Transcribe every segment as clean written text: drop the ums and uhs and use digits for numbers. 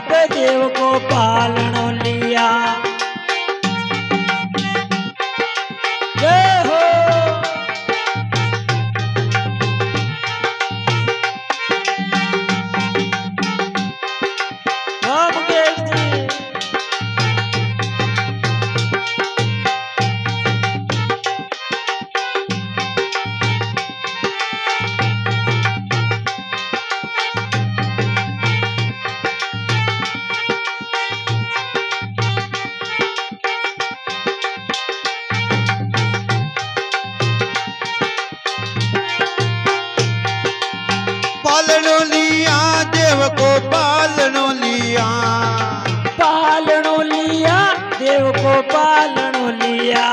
पे देव को पालनो लिया। जय हो। राम मुकेश जी। पालनो लिया देव को पालनो लिया। पालनो लिया देव को पालनो लिया।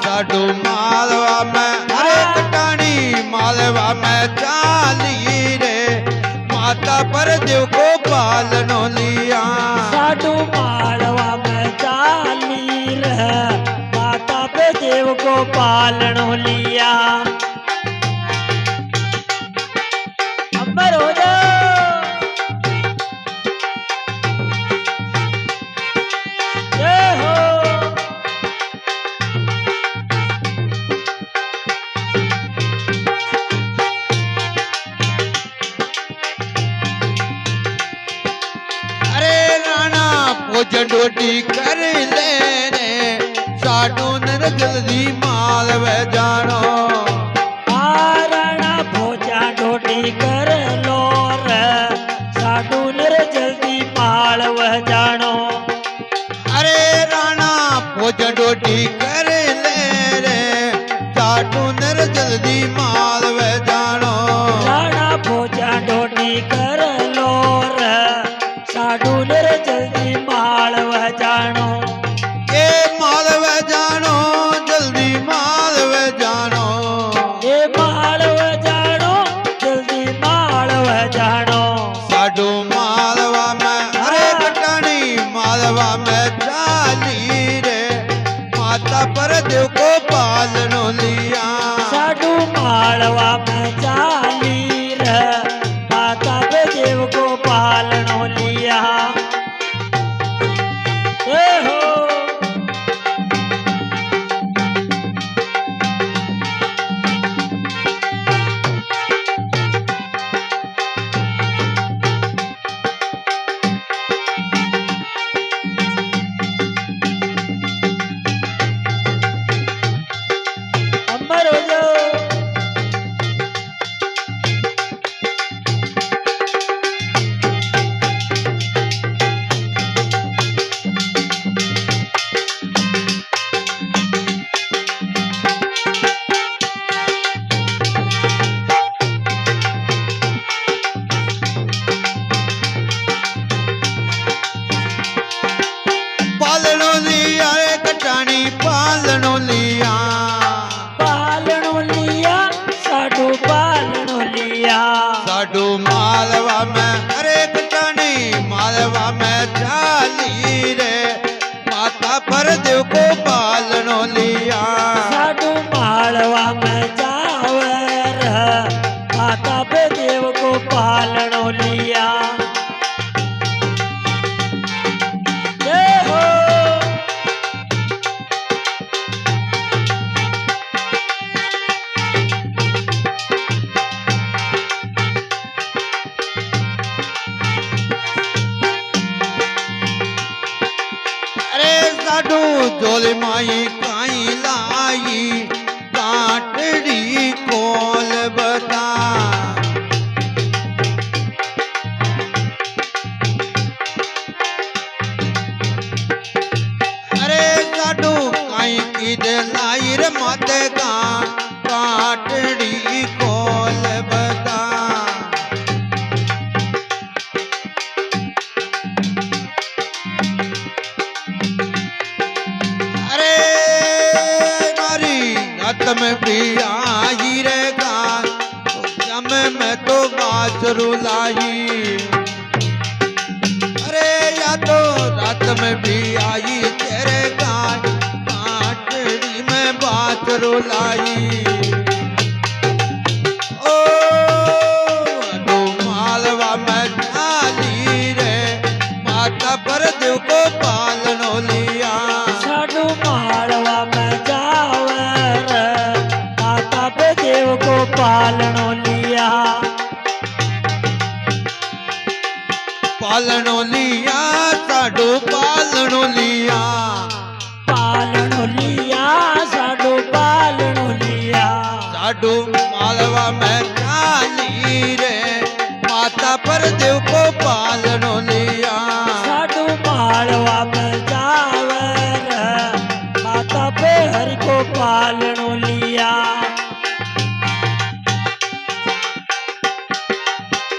साडू मालवा में हरे कटानी मालवा में चाली रे माता पर देव को पालनो लिया। साडू मालवा में चाली रे माता पे देव को पालनो लिया। अमर हो जाओ। जय हो। अरे राणा भोजन रोटी कर ले रे साडू नर जल्दी मालवे जानो। राणा भोजा ढोटी कर लो रे साडू नर जल्दी मालव जानो। अरे राणा भोजन रोटी कर ले रे साडू नर जल्दी मालवे जानो। राणा भोजा ढोटी कर लो रे साडू नर जल्दी मालव जानो। ए मालवे जानो जल्दी मालवे जानो। ए मालव जानो जल्दी मालव जानो। साडू मालवा में हरे कटानी मालवा में चाली रे माता पर देव को पालनो लिया। साडू मालवा में चाली रे माता पे देव को पालनो लिया। जय हो। अमर हो जाओ। पालनो लिया रे कटानी पालनो लिया। पालनो लिया साडू पालनो लिया। साडू मालवा में हरे कटानी मालवा में चाली रे माता पर देव को पालनो लिया। साडू मालवा में जावर माता पे देव को पालनो लिया। जय हो। अरे साडू झोली माई काई लाई काटड़ी कोल बता। अरे साडू काई की दे लाई रे माते का काटड़ी कोल बता। अरे मारी रात में भी आई रे गान जम में तो बात रुलाई। अरे या तो रात में भी आई तेरे गान काटड़ी में बात रुलाई। ओ अडो मालवा में चाली रे माता पालनो लिया साडू पालनो लिया पालणो लिया साडू पालणो लिया साडू मालवा में चाली रे माता पर देव को पालनो लिया साडू माळवा में जावर माता पे हरि को पालणो लिया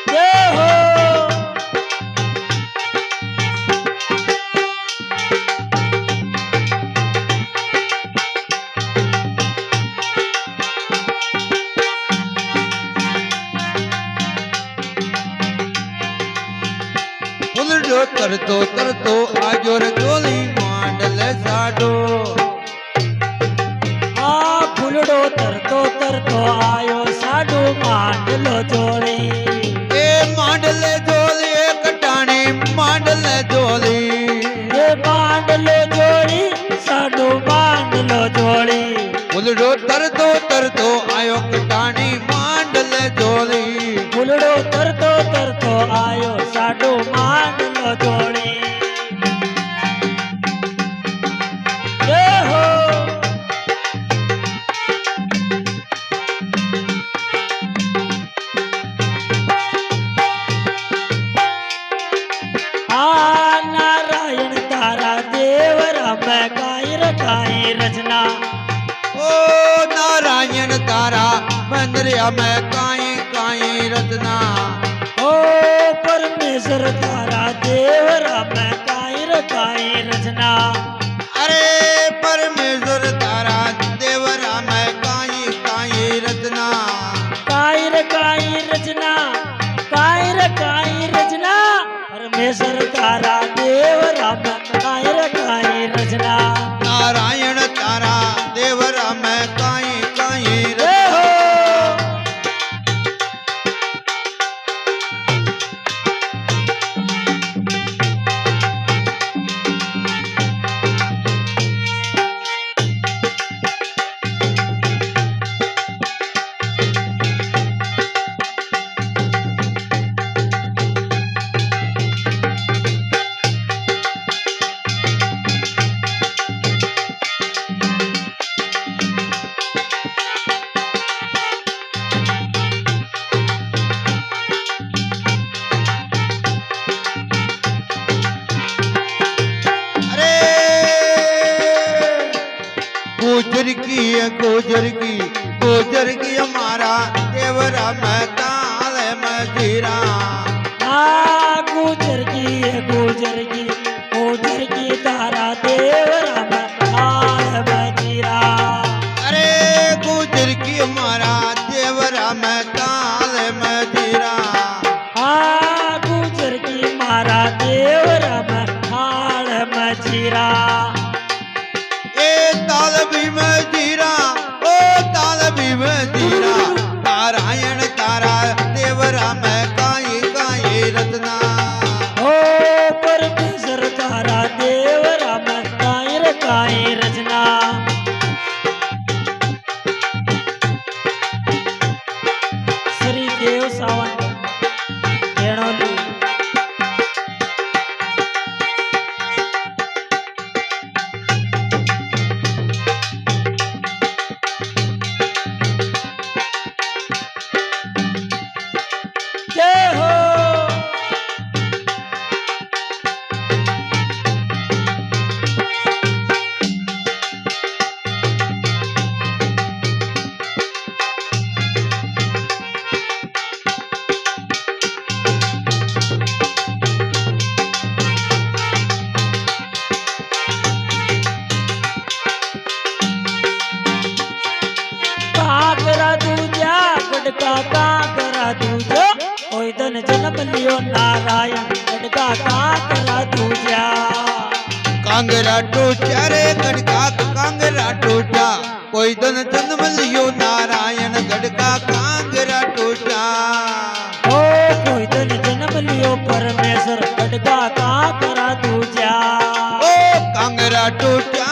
जय हो फुलडो तरतो तरतो आजो रे डोली मांडल साडो आ फूलड़ो तरतो तरतो आयो साडू मांडलो जोड़ी ए मांडल डोली कटाणी मांडल डोली ये मांडलो जोड़ी साडू मांडलो जोड़ी फुलडो तरतो तरतो आयो कटाणी मांडल डोली फूलड़ो तरतो तरतो आयो साडू मांडलो जोड़ी जय हो आ नारायण तारा देव राम काई रखाई रचना ओ नारायण तारा मंदिरिया में काई काई रचना ओ परमेश्वर तारा देव राम काई रखाई रचना अरे परमेश्वर तारा देवरा में काई काई रचना काई रखाई रचना काई रखाई रचना परमेश्वर तारा देव राम काई रखाई रचना नारायण तारा देवरा में काई काई जय हो अरे गुजर की हमारा देवरा में ताल में जीरा आ गुजर की तारा देव राम आल बजीरा अरे गुजर की हमारा देवरा में ताल में जीरा आ गुजर की मारा देव राम आल बजीरा ए ताल भी में जीरा ओ ताल भी में जीरा नारायण तारा देवरा में काई काई रचना ओ परमेश्वर तारा देव राम काई रचना श्री देव सावंत भेणोली जय हो काकरा दूजा गडका काकरा दूजा ओय धन जन्म लियो नारायण गडका काकरा दूजा कांगरा टोचा रे गड़का कांगरा टोचा कोई धन जन्म लियो नारायण गड़का कांगरा टोचा ओ कोई धन जन्म लियो परमेश्वर गडका काकरा दूजा ओ कांगरा टोचा